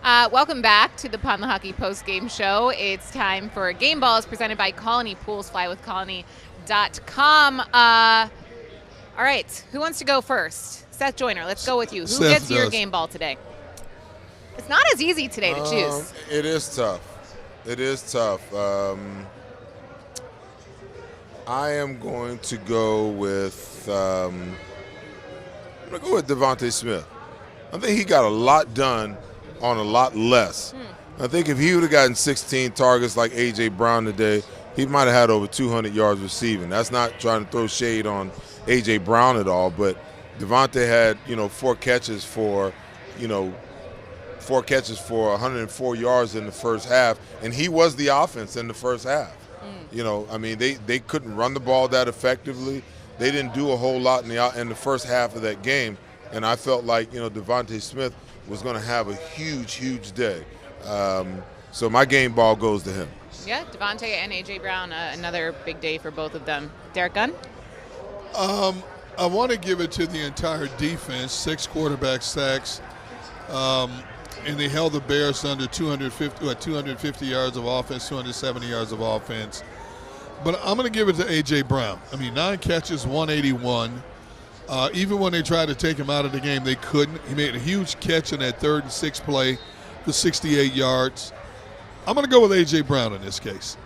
Welcome back to the Pond the Hockey post-game show. It's time for Game Balls presented by Colony Pools. Flywithcolony.com. All right, who wants to go first? Seth Joyner, let's go with you. Who Seth gets your does. game ball today? It's not as easy today to choose. It is tough. It is tough. I am going to go with DeVonta Smith. I think he got a lot done on a lot less. I think if he would have gotten 16 targets like A.J. Brown today, he might have had over 200 yards receiving. That's not trying to throw shade on A.J. Brown at all, but DeVonta had, 4 catches for 104 yards in the first half, and he was the offense in the first half. They couldn't run the ball that effectively. They didn't do a whole lot in the first half of that game, and I felt like, DeVonta Smith was going to have a huge, huge day. So my game ball goes to him. Yeah, DeVonta and A.J. Brown, another big day for both of them. Derek Gunn? I want to give it to the entire defense, 6 quarterback sacks, and they held the Bears under 250 yards of offense, 270 yards of offense. But I'm going to give it to A.J. Brown. 9 catches, 181. Even when they tried to take him out of the game, they couldn't. He made a huge catch in that 3rd and 6th play for 68 yards. I'm going to go with A.J. Brown in this case.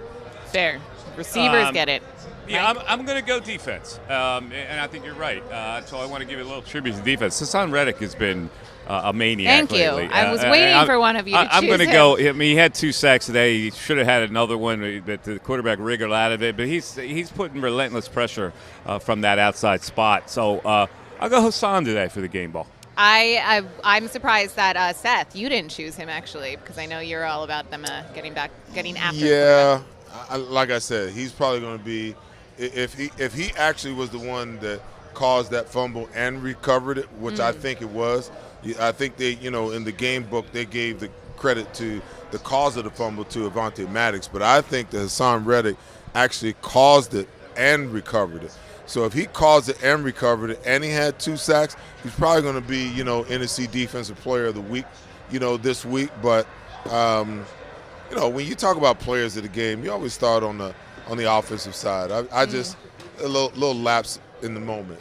Fair. Receivers get it. Yeah, I'm going to go defense, and I think you're right. So I want to give a little tribute to defense. Hassan Reddick has been a maniac Thank you. lately. I was waiting for one of you to I'm choose going to him. go. He had 2 sacks today. He should have had another one, but the quarterback wriggled out of it. But he's putting relentless pressure from that outside spot. So I'll go Hassan today for the game ball. I'm surprised that Seth, you didn't choose him actually, because I know you're all about them getting after. Yeah, like I said, he's probably going to be. If he actually was the one that caused that fumble and recovered it, which I think it was, I think they, in the game book, they gave the credit to the cause of the fumble to Avonte Maddox. But I think that Hassan Reddick actually caused it and recovered it. So if he caused it and recovered it and he had 2 sacks, he's probably going to be, NFC Defensive Player of the Week, this week. But, when you talk about players of the game, you always start on the offensive side. I just a little lapse in the moment.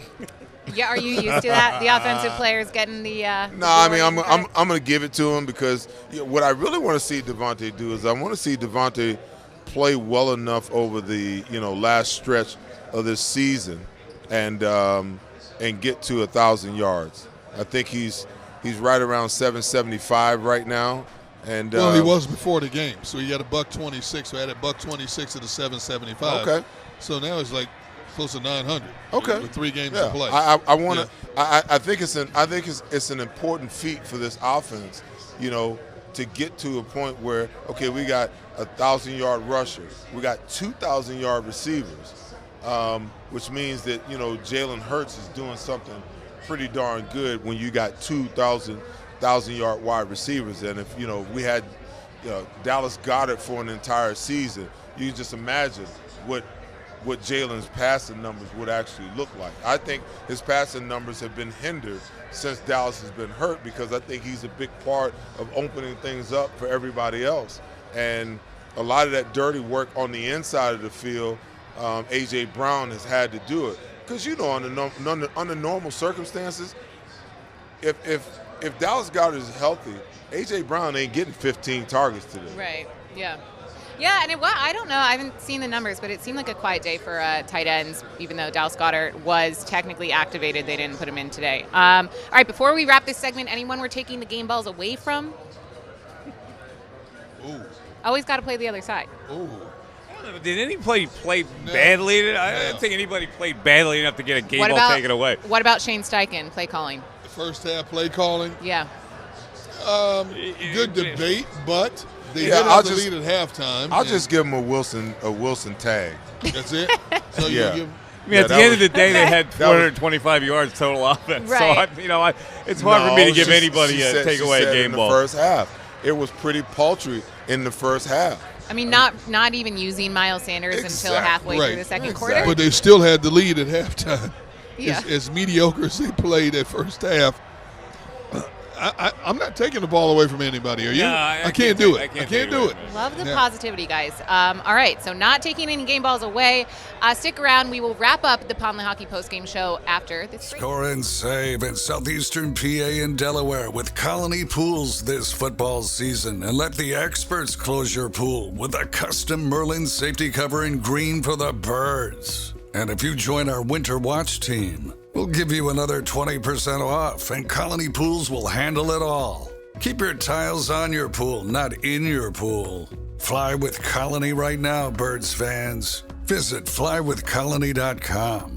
Yeah, are you used to that? The offensive players getting the. No, I'm going to give it to him because what I really want to see DeVonta do is I want to see DeVonta play well enough over the last stretch of this season and get to 1,000 yards. I think he's right around 775 right now. And well, he was before the game, so he had a $126. So he had a $126 at a 775. Okay. So now it's like close to 900. Okay. With 3 games to play. I want to. Yeah. I think it's an important feat for this offense, to get to a point where we got 1,000-yard rushers, we got 2,000-yard receivers, which means that Jalen Hurts is doing something pretty darn good when you got 2,000-yard wide receivers. And if we had Dallas Goedert for an entire season, you can just imagine what Jalen's passing numbers would actually look like. I think his passing numbers have been hindered since Dallas has been hurt because I think he's a big part of opening things up for everybody else. And a lot of that dirty work on the inside of the field, A.J. Brown has had to do it. Because, under normal circumstances, if Dallas Goedert is healthy, A.J. Brown ain't getting 15 targets today. Right, yeah. Yeah, and I don't know. I haven't seen the numbers, but it seemed like a quiet day for tight ends, even though Dallas Goedert was technically activated. They didn't put him in today. All right, before we wrap this segment, anyone we're taking the game balls away from? Ooh. Always got to play the other side. Ooh. Did anybody play badly? I didn't think anybody played badly enough to get a game ball taken away. What about Shane Steichen, play calling? The first half play calling? Yeah. Good debate, but they did I'll have the lead at halftime. I'll just give him a Wilson tag. That's it? So Yeah. you give At the end of the day, they had 425 yards total offense. Right. So, it's hard for me to give anybody a takeaway game ball. In the first half, it was pretty paltry in the first half. Not even using Miles Sanders until halfway through the second quarter. But they still had the lead at halftime. Yeah. As mediocre as they played at first half, I'm not taking the ball away from anybody. Are you? No, I can't do it. I can't do it. Love the positivity, guys. All right, so not taking any game balls away. Stick around. We will wrap up the Poundland Hockey postgame show after this break. Score and save in southeastern PA and Delaware with Colony Pools this football season. And let the experts close your pool with a custom Merlin safety cover in green for the birds. And if you join our Winter Watch team, we'll give you another 20% off, and Colony Pools will handle it all. Keep your tiles on your pool, not in your pool. Fly with Colony right now, Birds fans. Visit flywithcolony.com.